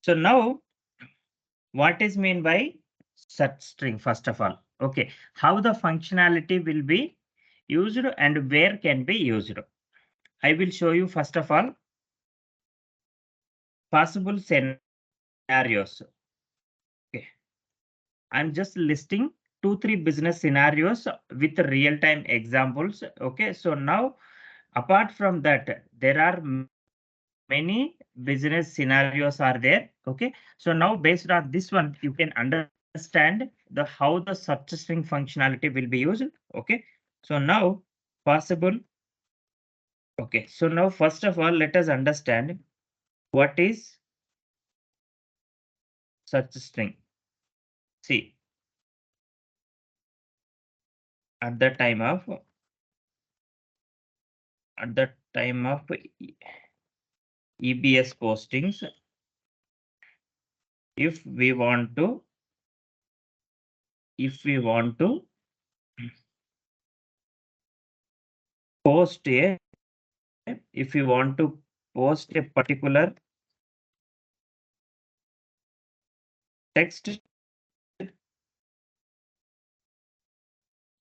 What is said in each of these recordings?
So now, what is mean by search string first of all? Okay, how the functionality will be used and where can be used. I will show you first of all possible scenarios. Okay, I'm just listing 2-3 business scenarios with real time examples. Okay, so now apart from that, there are many business scenarios are there. Okay, so now based on this one, you can understand the how the search string functionality will be used. Okay, so now possible. Okay, so now first of all, let us understand what is search string. See, at the time of EBS postings, if we want to post a if you want to post a particular text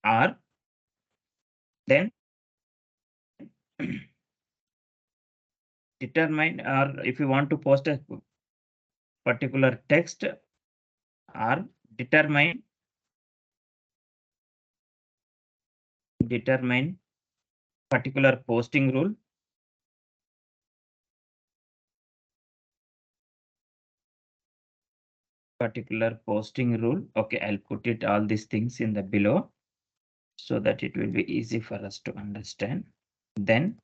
or then determine, or if you want to post a particular text or determine particular posting rule. Okay, I'll put it all these things in the below so that it will be easy for us to understand. Then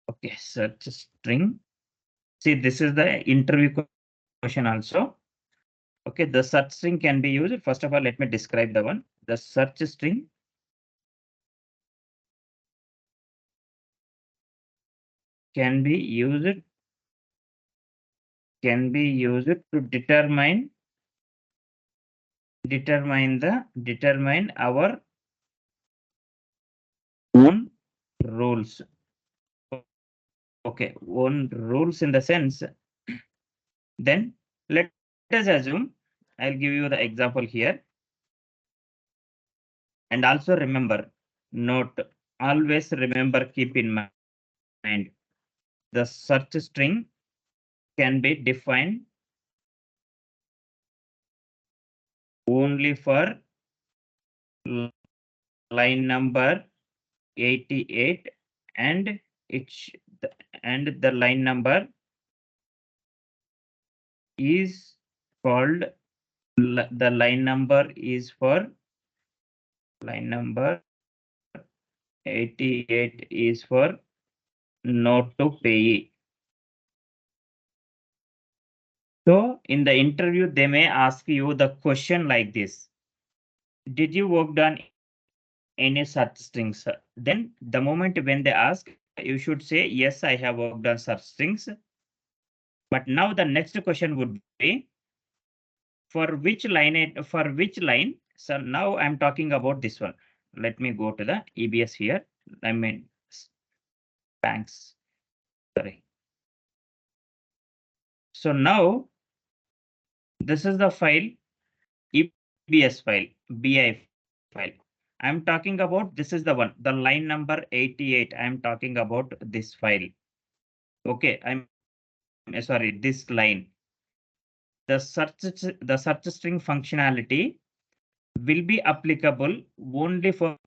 okay, search string. See, this is the interview question also. Okay, the search string can be used. First of all, let me describe the one. The search string can be used to determine our own rules. Okay, own rules in the sense. Then let us assume, I'll give you the example here. And also remember, note, always remember, keep in mind, the search string can be defined only for line number 88 and the line number is called the line number is for line number 88 is for not to pay. So in the interview, they may ask you the question like this: did you work on any search strings? Then the moment when they ask, you should say, yes, I have worked on search strings. But now the next question would be, for which line? So now I'm talking about this one. Let me go to the EBS here. I mean, banks. Sorry. So now this is the file, EBS file, BI file. I'm talking about, this is the one, the line number 88. I'm talking about this file. Okay, I'm sorry, this line. The search string functionality will be applicable only for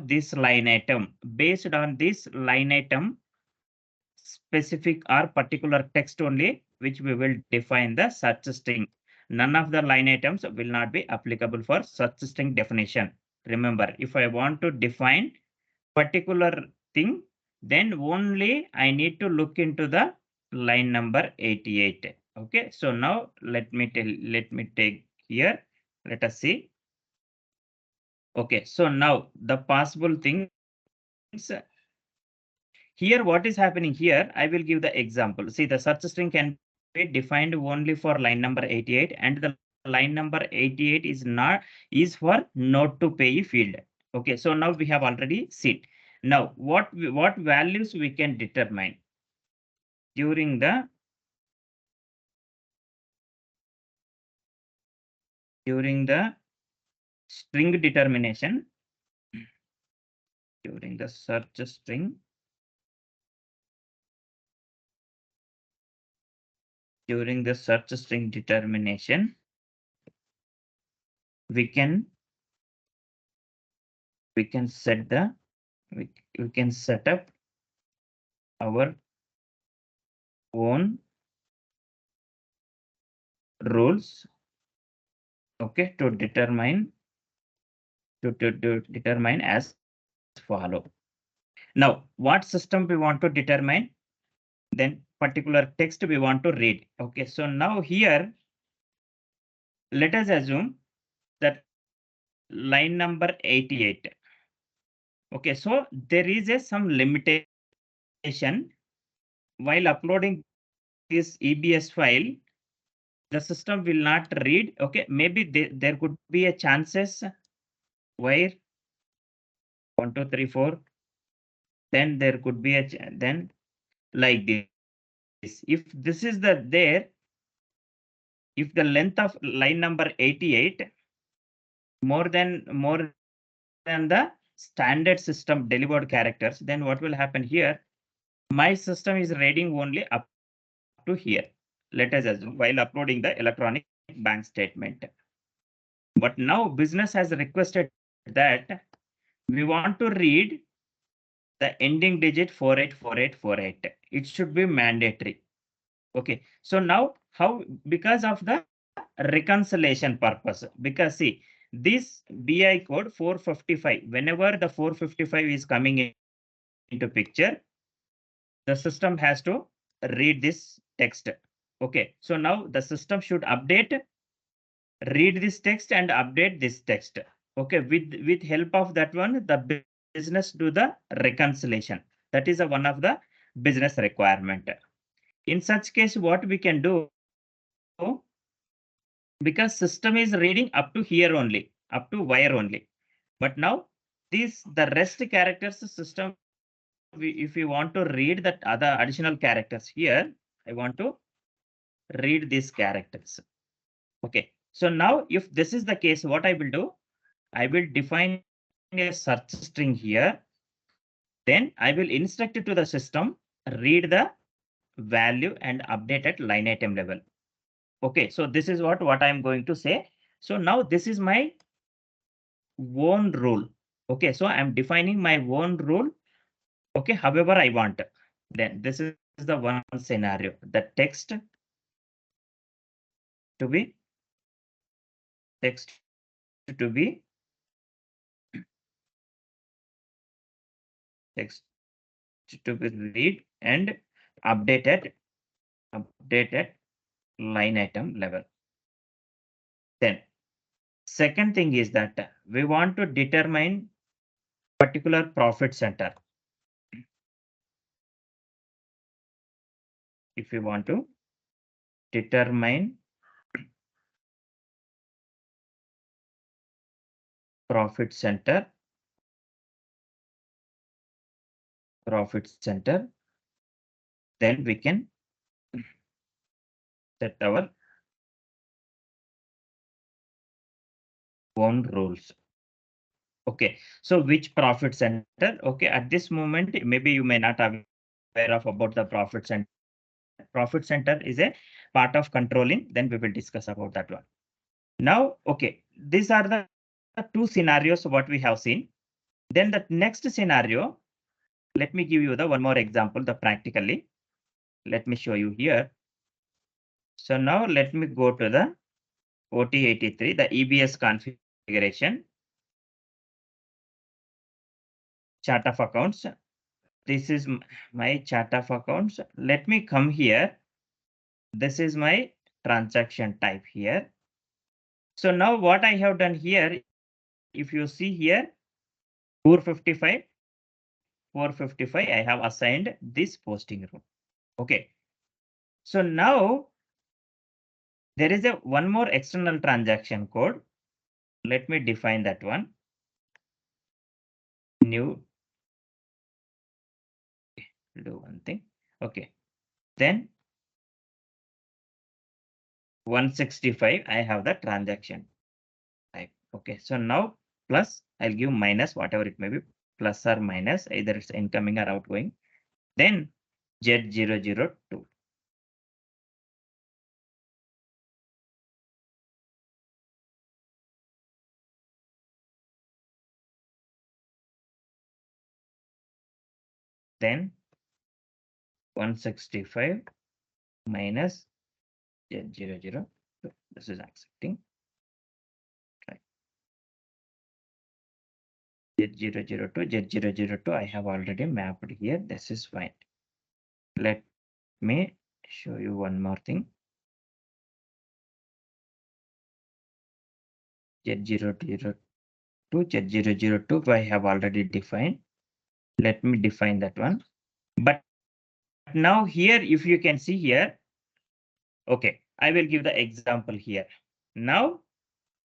this line item. Based on this line item, specific or particular text only, which we will define the search string. None of the line items will not be applicable for search string definition. Remember, if I want to define particular thing, then only I need to look into the line number 88. Okay, so now let me take here. Let us see. Okay, so now the possible things. here what is happening here, I will give the example. See, the search string can be defined only for line number 88, and the line number 88 is for not to pay field. Okay, so now we have already seen. Now what values we can determine during the string determination, during the search string, determination, we can set the we can set up our own rules, okay, to determine as follow. Now what system we want to determine, then particular text we want to read. Okay, so now here let us assume that line number 88. Okay, so there is some limitation while uploading this EBS file. The system will not read. Okay, maybe there could be a chances where 1 2 3 4, then there could be then like this. If this is if the length of line number 88 more than the standard system delivered characters, then what will happen here? My system is reading only up to here. Let us assume while uploading the electronic bank statement. But now business has requested that we want to read the ending digit 484848. It should be mandatory. Okay. So now how, because of the reconciliation purpose, because see, this BI code 455, whenever the 455 is coming into picture, the system has to read this text. Okay. So now the system should read this text and update this text. Okay. With help of that one, the business do the reconciliation. That is one of the business requirement. In such case, what we can do, because system is reading up to here only, up to wire only. But now the rest characters system, if we want to read that other additional characters here, I want to read these characters. Okay. So now if this is the case, what I will do, I will define a search string here. Then I will instruct it to the system, read the value and update at line item level. Okay, so this is what I'm going to say. So now this is my own rule. Okay, so I'm defining my own rule. Okay, however I want. Then this is the one scenario. The text to be read and updated line item level. Then second thing is that we want to determine particular profit center. If we want to determine profit center, then we can set our own rules. Okay, so which profit center? Okay, at this moment, maybe you may not have aware of about the profit center. Profit center is a part of controlling. Then we will discuss about that one. Now, okay, these are the two scenarios what we have seen. Then the next scenario, let me give you the one more example, the practically. Let me show you here. So now let me go to the OT83, the EBS configuration, chart of accounts. This is my chart of accounts. Let me come here. This is my transaction type here. So now what I have done here, if you see here, 455, 455, I have assigned this posting room. Okay. So now there is one more external transaction code. Let me define that one. New, do one thing. Okay. Then 165, I have the transaction type. Okay. So now plus, I'll give minus, whatever it may be, plus or minus, either it's incoming or outgoing. Then Z002. Then 165 minus Z002. This is accepting. Right. Z002, Z002, I have already mapped here. This is fine. Let me show you one more thing. Z002, Z002, I have already defined. Let me define that one. But now here, if you can see here, okay, I will give the example here. Now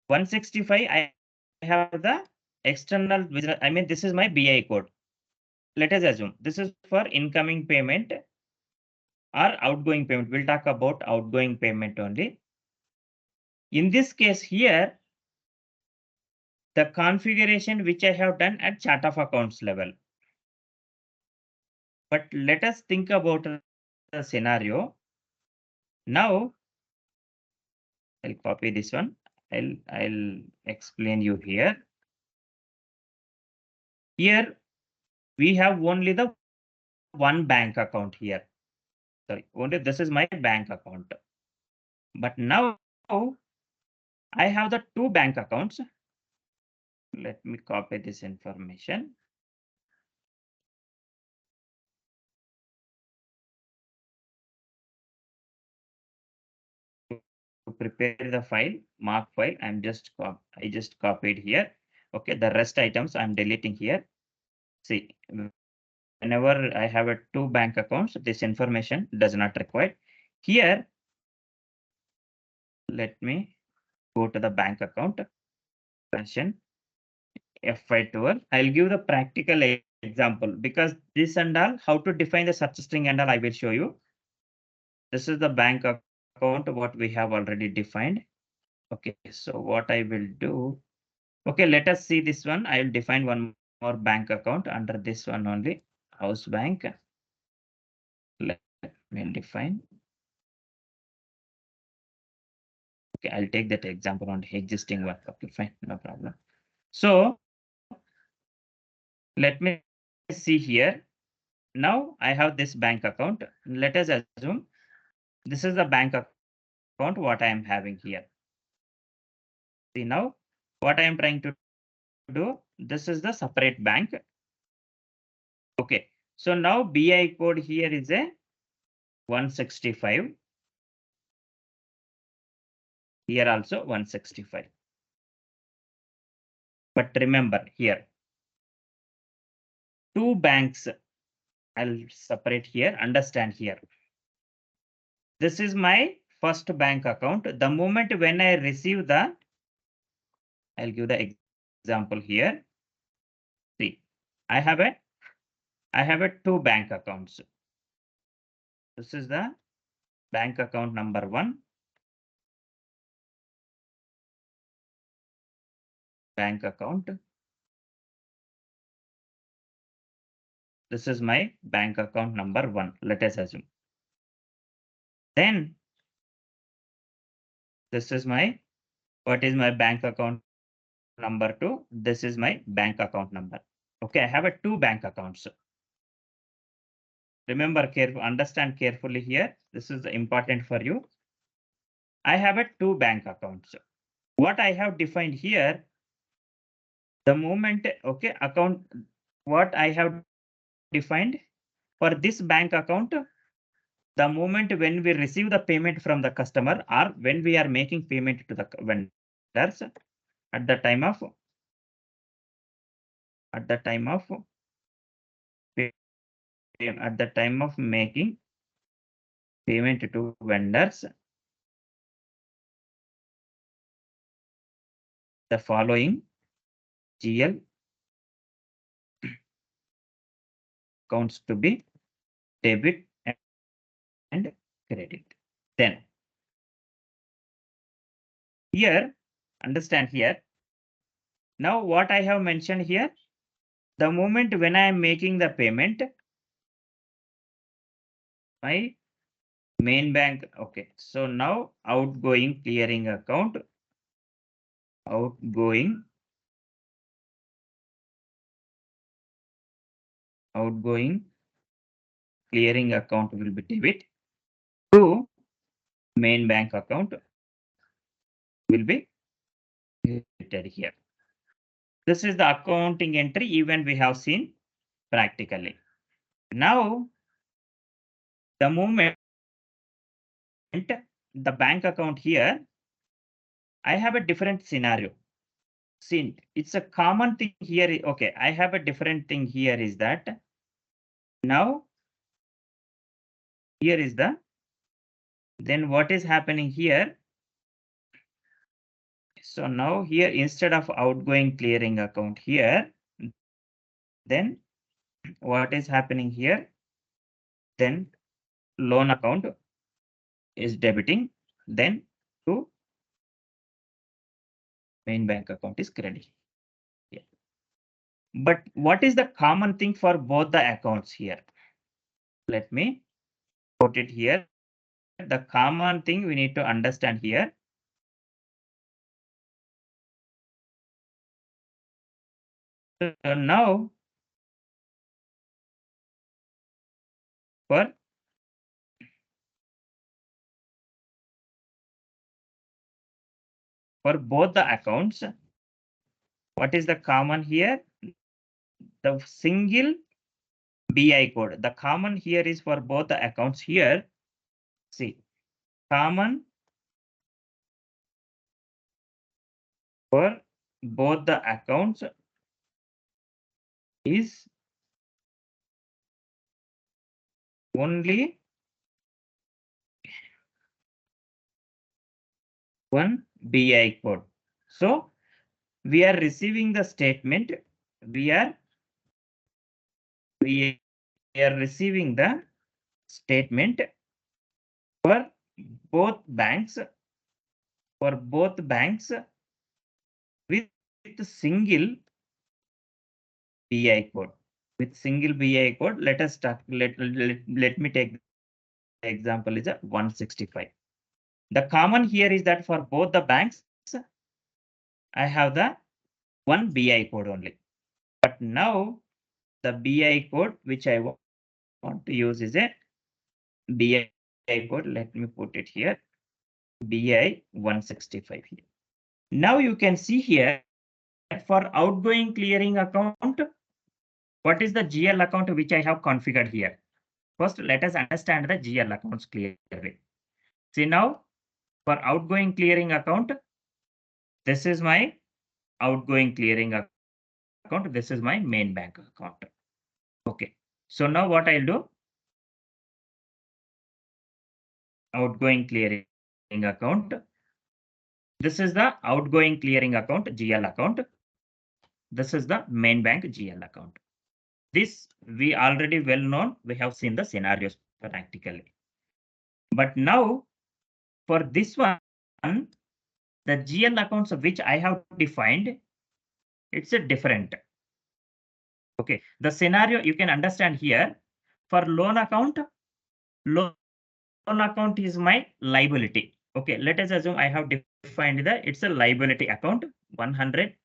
165, I have the external, I mean, this is my BI code. Let us assume this is for incoming payment or outgoing payment. We'll talk about outgoing payment only. In this case here, the configuration which I have done at chart of accounts level. But let us think about the scenario. Now, I'll copy this one. I'll explain you here. Here, we have only the one bank account here. Sorry, only this is my bank account. But now I have the two bank accounts. Let me copy this information. To prepare the file, mark file, I just copied here. Okay, the rest items I'm deleting here. See, whenever I have two bank accounts, this information does not require. Here, let me go to the bank account version FY12. I'll give the practical example because this and all, how to define the search string and all, I will show you. This is the bank account, what we have already defined. Okay, so what I will do, okay, let us see this one. I will define one more bank account under this one only, house bank. Let me define. Okay, I'll take that example on the existing one. Okay, fine, no problem. So let me see here. Now I have this bank account. Let us assume this is the bank account what I am having here. See now what I am trying to do. This is the separate bank. Okay, so now BI code here is a 165. Here also 165. But remember here, two banks, I'll separate here, understand here. This is my first bank account. The moment when I receive the, I'll give the example here. See, I have a two bank accounts. This is the bank account number 1. Bank account. This is my bank account number 1. Let us assume. Then this is my, what is my bank account number 2? This is my bank account number. Okay, I have a two bank accounts. Remember carefully, understand carefully here. This is important for you. I have a two bank accounts. What I have defined here, the moment, okay, account, what I have defined for this bank account, the moment when we receive the payment from the customer or when we are making payment to the vendors at the time of at the time of making payment to vendors, the following GL accounts to be debit and credit. Then here, understand here. Now what I have mentioned here, the moment when I am making the payment, my main bank. Okay, so now outgoing clearing account, outgoing clearing account will be debit to main bank account will be credited here. This is the accounting entry even we have seen practically. Now, the moment the bank account here, I have a different scenario. See, it's a common thing here. Okay, I have a different thing here is that now here is the, then what is happening here? So now here instead of outgoing clearing account here, then what is happening here? Then loan account is debiting, then to main bank account is credit. Yeah. But what is the common thing for both the accounts here? Let me put it here. The common thing we need to understand here. So now for both the accounts, what is the common here? The single BI code. The common here is for both the accounts here. See, common for both the accounts is only one BI code. So we are receiving the statement. We are receiving the statement for both banks with single BI code. With single BI code, let us start. Let me take the example is a 165. The common here is that for both the banks, I have the one BI code only. But now the BI code which I want to use is a BI code. Let me put it here. BI 165 here. Now you can see here for outgoing clearing account, what is the GL account which I have configured here? First, let us understand the GL accounts clearly. See now, for outgoing clearing account, this is my outgoing clearing account. This is my main bank account. Okay. So now what I'll do, outgoing clearing account. This is the outgoing clearing account, GL account. This is the main bank GL account. This we already well known. We have seen the scenarios practically. But now for this one, the GL accounts which I have defined, it's a different. Okay, the scenario you can understand here. For loan account is my liability. Okay, let us assume I have defined that it's a liability account 100.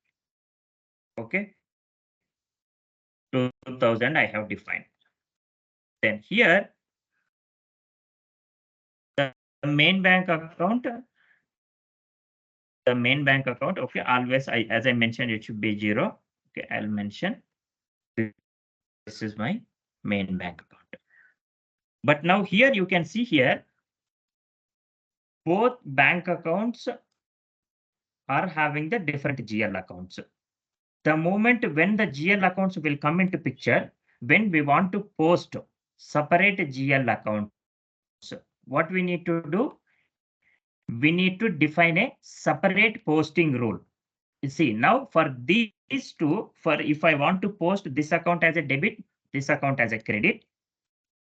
Okay, 2000 I have defined. Then here the main bank account. Okay, always as I mentioned, it should be 0. Okay, I'll mention this is my main bank account. But now here you can see here both bank accounts are having the different GL accounts. The moment when the GL accounts will come into picture, when we want to post separate GL accounts, what we need to do? We need to define a separate posting rule. You see, now for these two, for if I want to post this account as a debit, this account as a credit,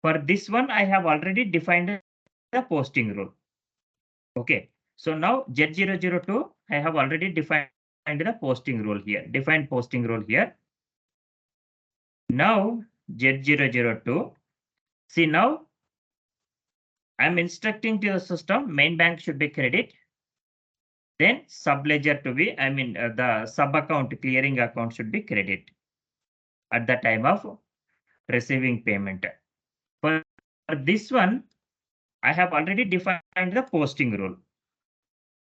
for this one, I have already defined the posting rule. Okay. So now Z002, I have already defined the posting rule here, defined posting rule here. Now Z002, see now I'm instructing to the system, main bank should be credit, then sub ledger to be, the sub account clearing account should be credit at the time of receiving payment. For this one, I have already defined the posting rule.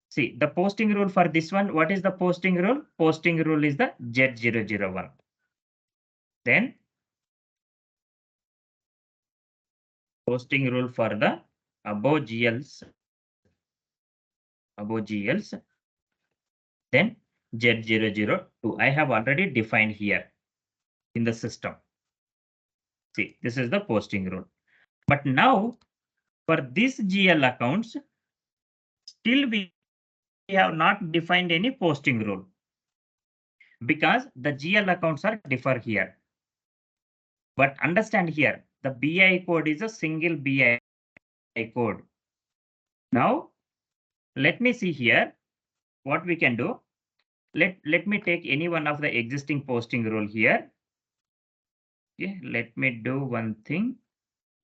See, the posting rule for this one, what is the posting rule? Posting rule is the Z001. Then posting rule for the above GLs, then Z002. I have already defined here in the system. See, this is the posting rule. But now for these GL accounts, still we have not defined any posting rule because the GL accounts are differ here. But understand here, the BI code is a single BI code. Now, let me see here what we can do. Let me take any one of the existing posting rule here. Okay, let me do one thing.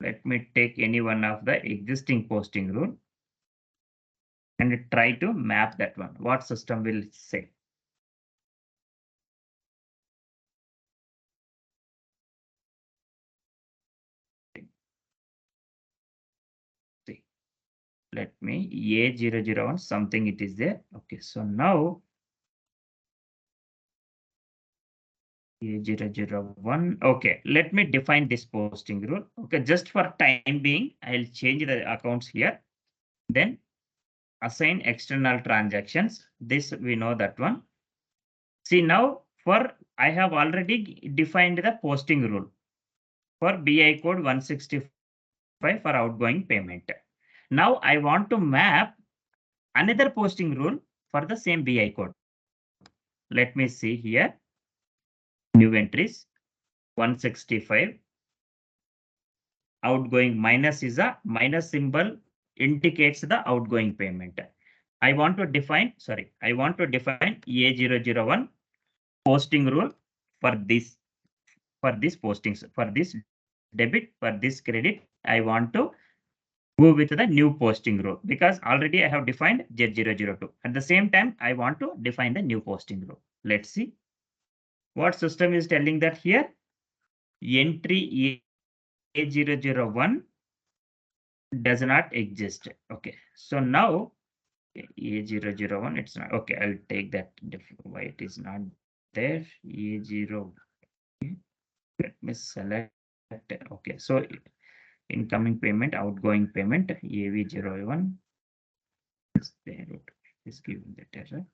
Let me take any one of the existing posting rule and try to map that one. What system will say? See, let me A001 something it is there. Okay, so now A001. Okay, let me define this posting rule. Okay, just for time being, I'll change the accounts here. Then assign external transactions. This we know that one. See now for I have already defined the posting rule for BI code 165 for outgoing payment. Now I want to map another posting rule for the same BI code. Let me see here. New entries 165. Outgoing minus is a minus symbol indicates the outgoing payment. I want to define A001 posting rule for this postings, for this debit, for this credit. I want to go with the new posting rule because already I have defined Z002. At the same time, I want to define the new posting rule. Let's see what system is telling that here. Entry A001 does not exist. Okay, so now A001, it's not okay. I'll take that. Why it is not there? A0. Let me select. Okay, so incoming payment, outgoing payment, AV01 is there. Is given that error.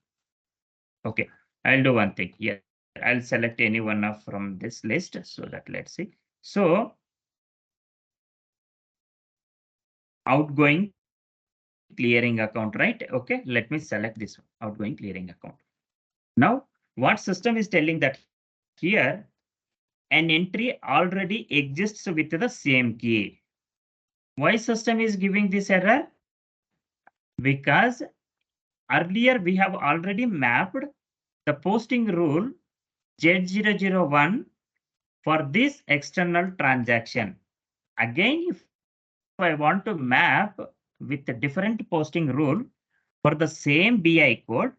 Okay, I'll do one thing here. I'll select any one of from this list so that let's see. So outgoing clearing account, right? Okay, let me select this one, outgoing clearing account. Now, what system is telling that here an entry already exists with the same key. Why system is giving this error? Because earlier we have already mapped the posting rule Z001 for this external transaction. Again, if I want to map with a different posting rule for the same BI code,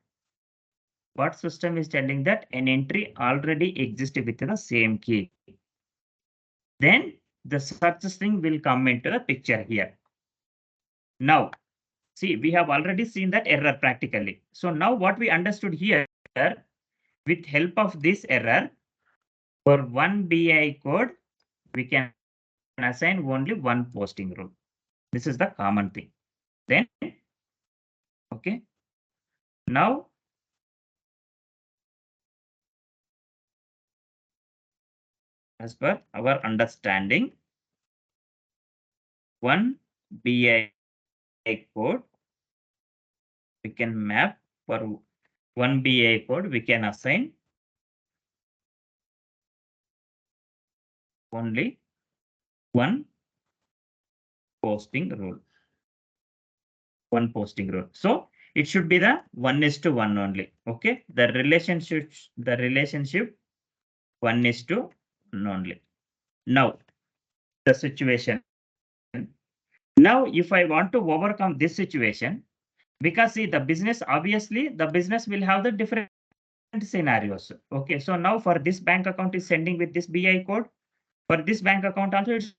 what system is telling that an entry already exists with the same key. Then the such thing will come into the picture here. Now, see, we have already seen that error practically. So now what we understood here, with help of this error, for one BI code, we can assign only one posting rule. This is the common thing. Then, okay. Now, as per our understanding, one BI code we can map for one BI code we can assign only one posting rule. One posting rule. So it should be the 1:1 only. Okay. The relationship 1:1 only. Now the situation. Now, if I want to overcome this situation, because see the business, obviously the business will have the different scenarios. Okay. So now for this bank account is sending with this BI code. For this bank account also it's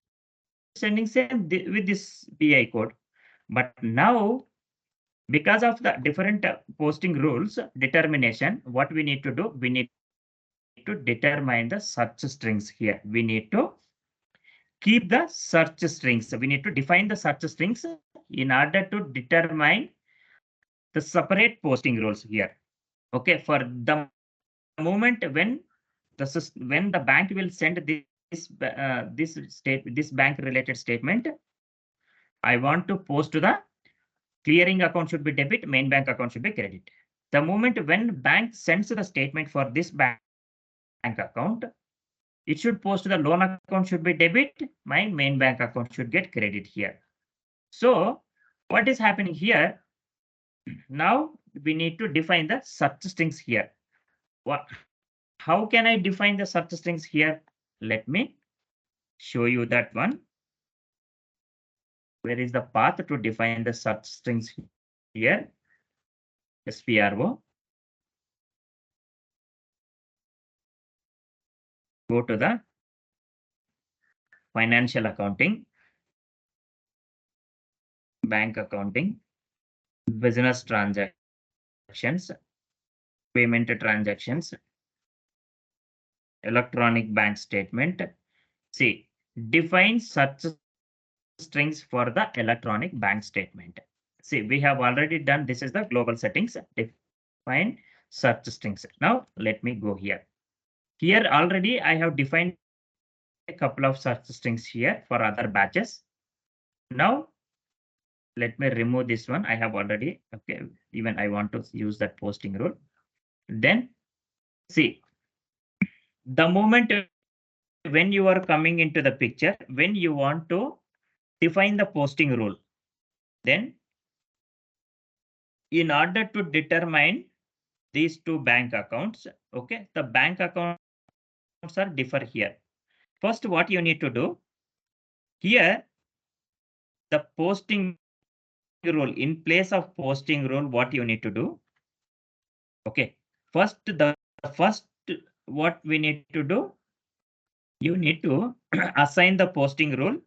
sending same with this BI code. But now because of the different posting rules determination, what we need to do, we need to determine the search strings here. We need to keep the search strings. We need to define the search strings in order to determine the separate posting rules here. Okay, for the moment when the bank will send this bank related statement, I want to post to the clearing account should be debit, main bank account should be credit. The moment when bank sends the statement for this bank account, it should post to the loan account should be debit, my main bank account should get credit here. So what is happening here? Now we need to define the search strings here. How can I define the search strings here? Let me show you that one. Where is the path to define the search strings here? SPRO. Go to the financial accounting, bank accounting, business transactions, payment transactions, electronic bank statement. See, define search strings for the electronic bank statement. See, we have already done, this is the global settings, define search strings. Now, let me go here. Here already I have defined a couple of search strings here for other batches. Now, let me remove this one. I have already, okay, even I want to use that posting rule. Then, see, the moment when you are coming into the picture, when you want to define the posting rule, then in order to determine these two bank accounts, okay, the bank accounts are differ here. First, what you need to do here, the posting rule, in place of posting rule, what you need to do? Okay, first, what we need to do, you need to assign the posting rule.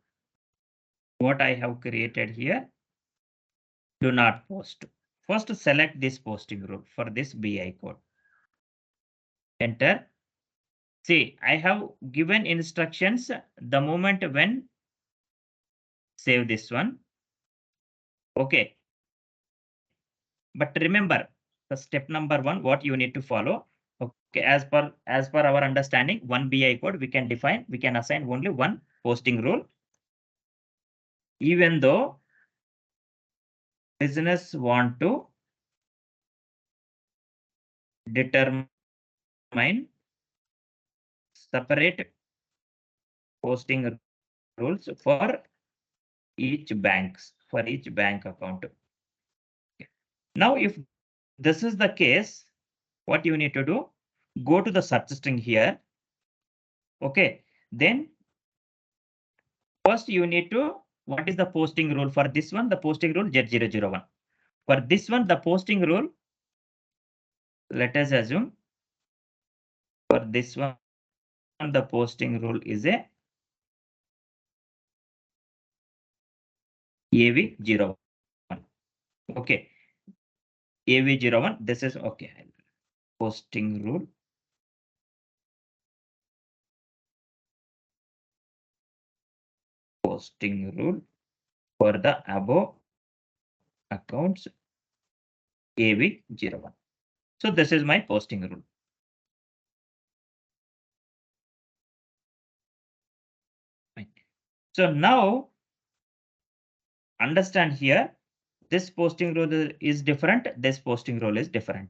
What I have created here, do not post. First, select this posting rule for this BI code. Enter. See, I have given instructions the moment when save this one. Okay. But remember the step number 1, what you need to follow. Okay, as per our understanding, one BI code we can define, we can assign only one posting rule. Even though business want to determine separate posting rules for each bank account. Now, if this is the case, what you need to do, go to the search string here. Okay, then first you need to, what is the posting rule for this one? The posting rule Z001. For this one, the posting rule, let us assume for this one, the posting rule is a AV01. Okay, AV01, this is okay. Posting rule. Posting rule for the above accounts AV01. So this is my posting rule. So now understand here, this posting rule is different, this posting rule is different.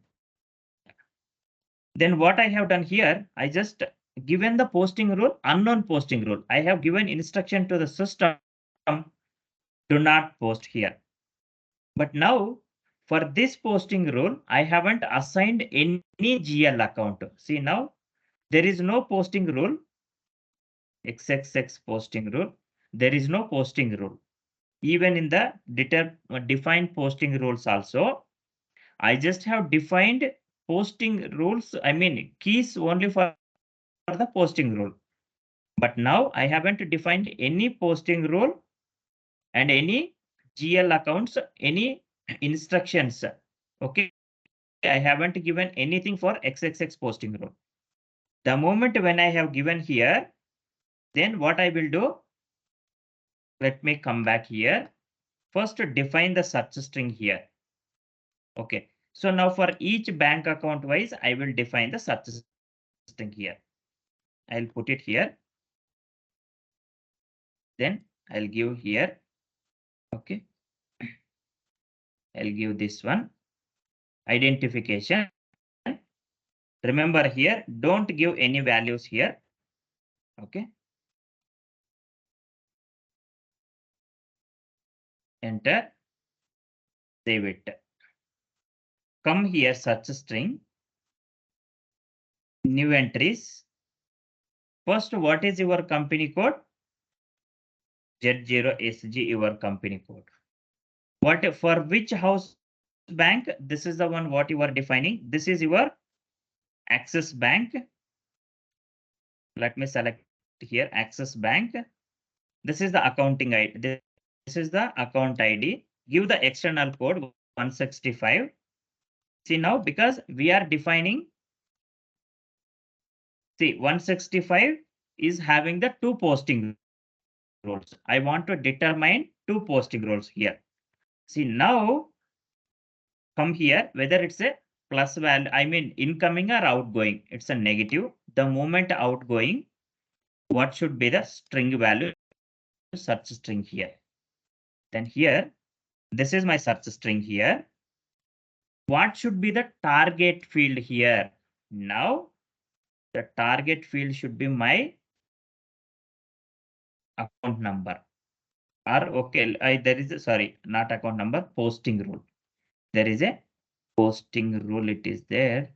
Then what I have done here, I just given the posting rule, unknown posting rule. I have given instruction to the system, do not post here. But now for this posting rule, I haven't assigned any GL account. See now, there is no posting rule, XXX posting rule. There is no posting rule. Even in the defined posting rules also, I just have defined posting rules, I mean keys only for the posting rule. But now I haven't defined any posting rule and any GL accounts, any instructions. Okay, I haven't given anything for XXX posting rule. The moment when I have given here, then what I will do, let me come back here. First, define the search string here. Okay, so now for each bank account wise, I will define the search string here. I'll put it here. Then I'll give here. Okay, I'll give this one identification. Remember here, don't give any values here. Okay. Enter. Save it. Come here, search string. New entries. First, what is your company code? Z0SG, your company code. What for which house bank? This is the one what you are defining. This is your Axis Bank. Let me select here Axis Bank. This is the accounting ID. This is the account ID. Give the external code 165. See now, because we are defining, see 165 is having the two posting rules. I want to determine two posting rules here. See now, come here, whether it's a plus value, I mean incoming or outgoing, it's a negative. The moment outgoing, what should be the string value? Search string here. Then here, this is my search string here. What should be the target field here? Now, the target field should be my account number. Or okay, there is a, sorry, not account number, posting rule. There is a posting rule, it is there.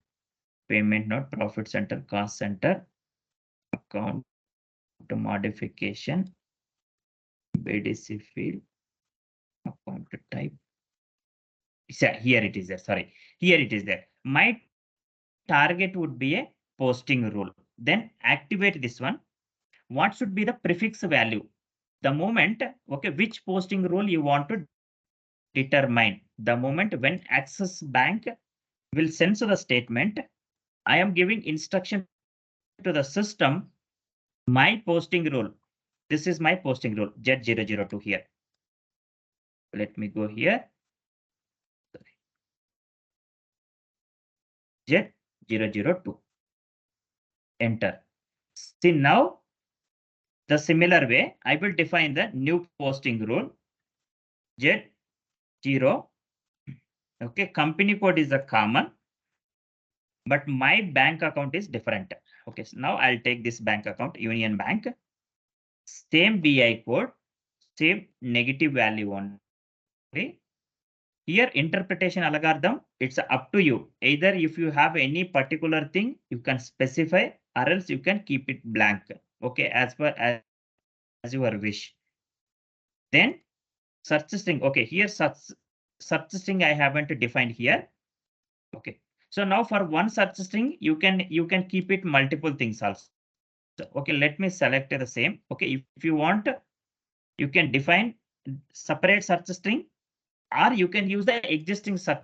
Payment note, profit center, cost center, account modification, BDC field, account type. Here it is there, sorry. Here it is there. My target would be a posting rule. Then activate this one. What should be the prefix value? The moment, okay, which posting rule you want to determine. The moment when Axis Bank will send the statement, I am giving instruction to the system, my posting rule. This is my posting rule, Z002 here. Let me go here. Z002. Enter. See now, the similar way, I will define the new posting rule, Z0. Okay, company code is a common, but my bank account is different. Okay, so now I'll take this bank account, Union Bank. Same BI code, same negative value only. Here, interpretation algorithm, it's up to you. Either if you have any particular thing, you can specify, or else you can keep it blank. Okay, as per as your wish. Then search string. Okay, here search string I haven't defined here. Okay, so now for one search string, you can keep it multiple things also. Okay, let me select the same. Okay, if you want, you can define separate search string, or you can use the existing search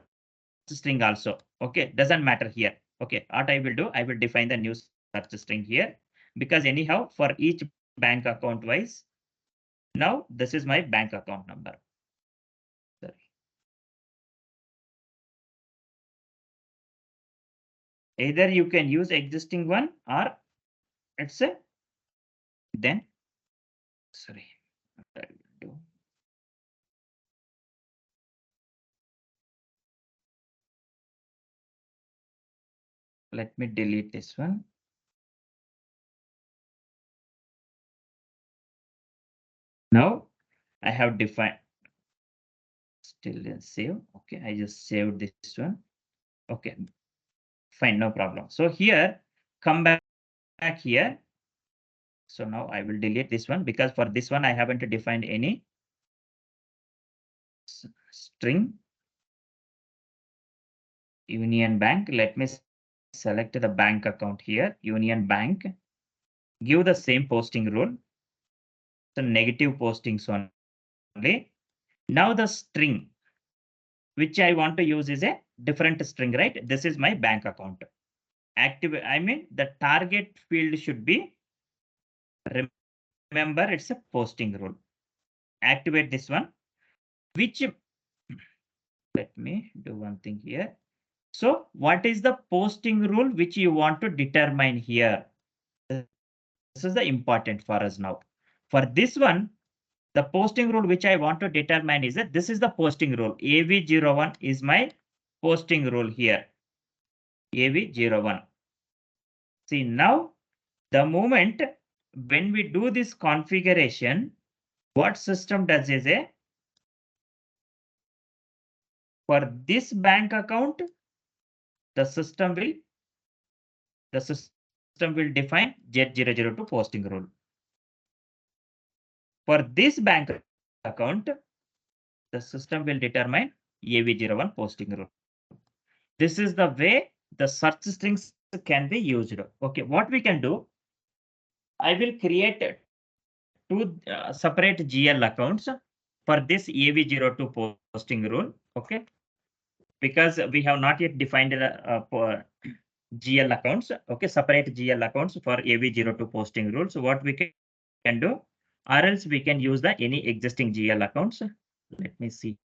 string also. Okay, doesn't matter here. Okay, what I will do, I will define the new search string here, because anyhow for each bank account wise, now this is my bank account number. Sorry. Either you can use existing one, or it's a then sorry, what I will do. Let me delete this one. Now I have defined, still in save. Okay, I just saved this one. Okay, fine, no problem. So here, come back here. So now I will delete this one because for this one I haven't defined any string. Union Bank. Let me select the bank account here. Union Bank. Give the same posting rule. So negative postings only. Now the string which I want to use is a different string, right? This is my bank account. Active, I mean the target field should be, remember it's a posting rule. Activate this one, which, let me do one thing here. So what is the posting rule which you want to determine here? This is the important for us now. For this one, the posting rule which I want to determine is that this is the posting rule. AV01 is my posting rule here. AV01. See now, the moment when we do this configuration, what system does is a, for this bank account, the system will define Z002 posting rule. For this bank account, the system will determine AV01 posting rule. This is the way the search strings can be used. Okay, what we can do, I will create two separate GL accounts for this AV02 posting rule. Okay, because we have not yet defined the GL accounts. Okay, separate GL accounts for AV02 posting rules. So what we can do, or else we can use the any existing GL accounts. Let me see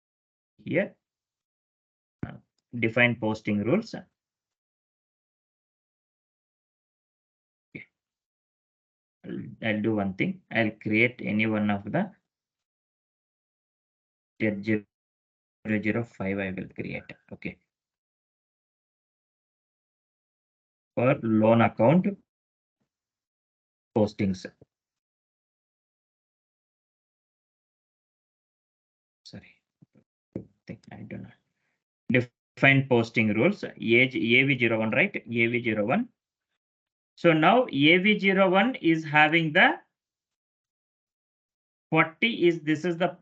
here. Define posting rules. Okay. I'll do one thing. I'll create any one of the Z005 I will create. Okay. For loan account postings. Sorry. I do not. Define posting rules. AV01, right? AV01. So now AV01 is having the 40 is, this is the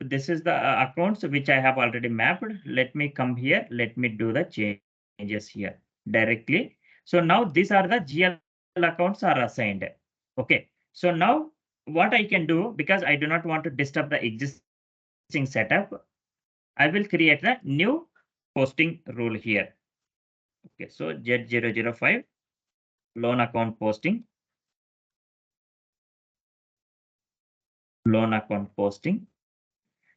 accounts which I have already mapped. Let me come here. Let me do the changes here directly. So now these are the GL accounts are assigned. Okay. So now what I can do, because I do not want to disturb the existing setup, I will create the new posting rule here. Okay. So Z005 loan account posting. Loan account posting.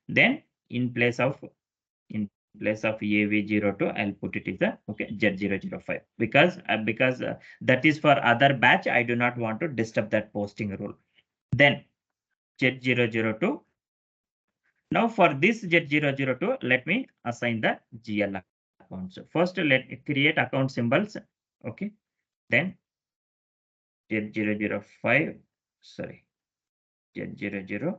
Then in place of AV02, I'll put it is a Z005 because that is for other batch. I do not want to disturb that posting rule. Then Z002. Now for this Z002, let me assign the GL accounts. First, let me create account symbols. Okay. Then Z005. Sorry, Z00.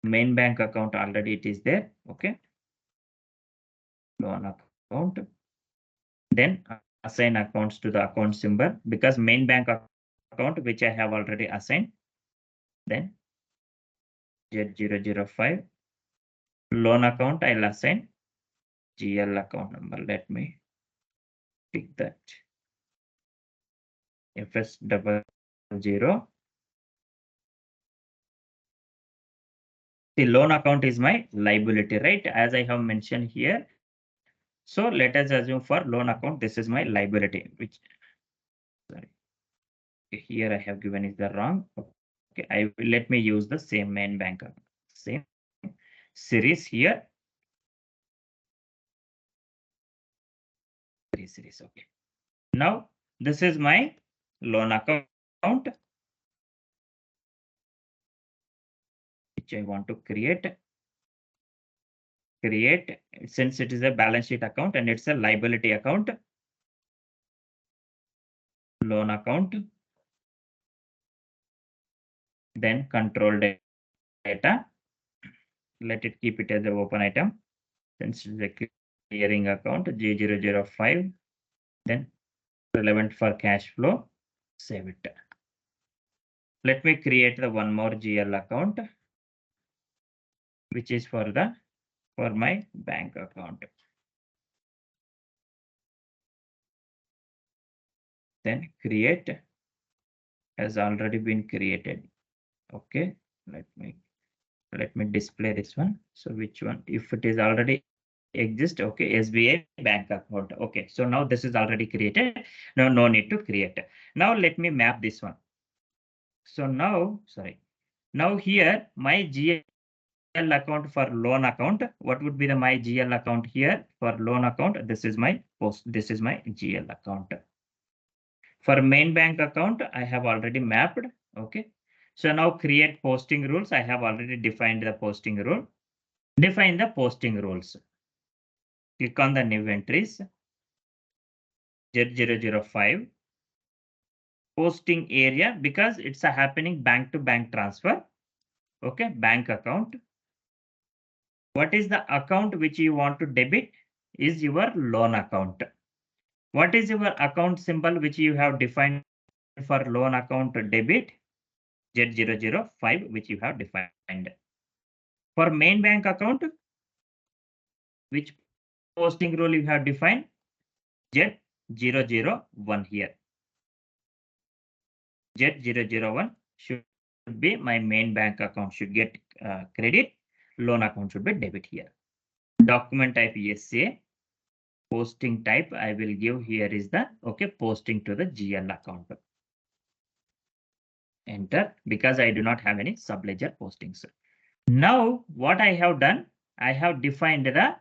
Main bank account already it is there. Okay. Loan account. Then assign accounts to the account symbol because main bank account which I have already assigned. Then Z005 loan account I'll assign GL account number. Let me pick that. FS00. The loan account is my liability, right? As I have mentioned here. So let us assume for loan account, this is my liability, which, sorry, here I have given is the wrong. Okay, let me use the same main bank account. Same series here. Series. Okay. Now this is my loan account which I want to create. Since it is a balance sheet account and it's a liability account. loan account, then control data. Let it keep it as an open item. Since it's a clearing account, G005, then relevant for cash flow, save it. Let me create the one more GL account, which is for my bank account. Then create has already been created. Okay, let me display this one. So which one? If it is already exist, okay, SBI bank account. Okay, so now this is already created. No need to create. Now let me map this one. So now here my GL account for loan account. What would be my GL account here for loan account? This is my GL account. For main bank account, I have already mapped. Okay. So now create posting rules. I have already defined the posting rule. Define the posting rules. Click on the new entries. Z005. Posting area, because it's a happening bank to bank transfer. Okay. Bank account. What is the account which you want to debit? Is your loan account. What is your account symbol which you have defined for loan account debit? Z005, which you have defined. For main bank account, which posting rule you have defined? Z001 here. Z001 should be my main bank account, should get credit. Loan account should be debit here. Document type SA. Posting type I will give here is the posting to the GL account. Enter, because I do not have any subledger postings. Now what I have done, I have defined the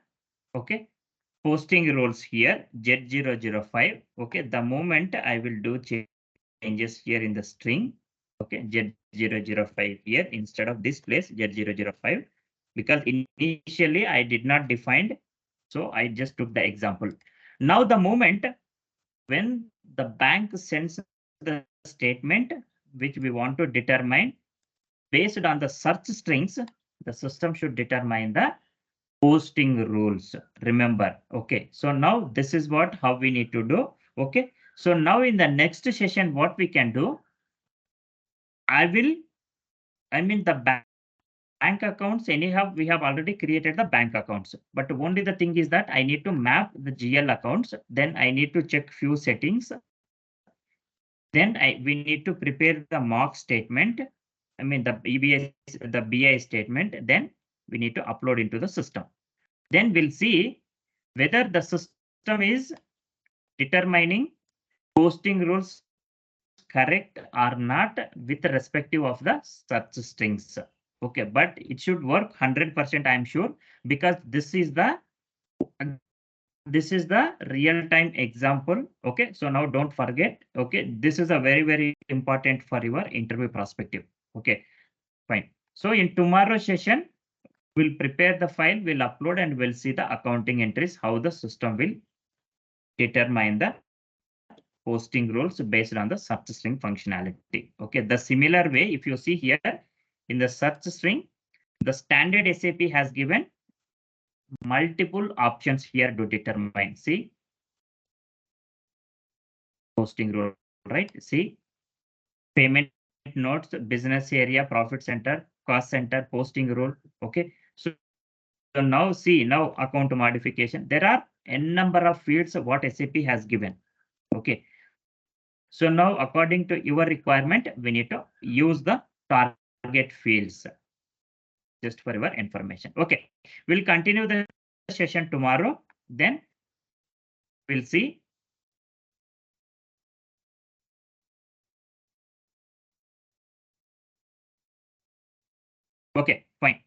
posting rules here, Z005. Okay, the moment I will do changes here in the string, Z005 here instead of this place Z005, because initially I did not define, so I just took the example. Now the moment when the bank sends the statement which we want to determine based on the search strings, the system should determine the posting rules. Remember, okay. So now this is how we need to do. Okay. So now in the next session, what we can do, the bank accounts, anyhow, we have already created the bank accounts. But only the thing is that I need to map the GL accounts. Then I need to check few settings. Then we need to prepare the mock statement. The EBS, the BI statement. Then we need to upload into the system. Then we'll see whether the system is determining posting rules correct or not with respective of the search strings. Okay, but it should work 100%, I'm sure, because this is the real-time example. Okay, so now don't forget. Okay, this is a very important for your interview perspective. Okay, fine. So in tomorrow's session, we'll prepare the file, we'll upload, and we'll see the accounting entries, how the system will determine the posting rules based on the search string functionality. Okay, the similar way, if you see here in the search string, the standard SAP has given multiple options here to determine. See, posting rule, right? See, payment notes, business area, profit center, cost center, posting rule. Okay, so now see, now account modification. There are n number of fields of what SAP has given. Okay. So now according to your requirement, we need to use the target fields, just for your information. Okay, we'll continue the session tomorrow. Then we'll see. Okay, fine.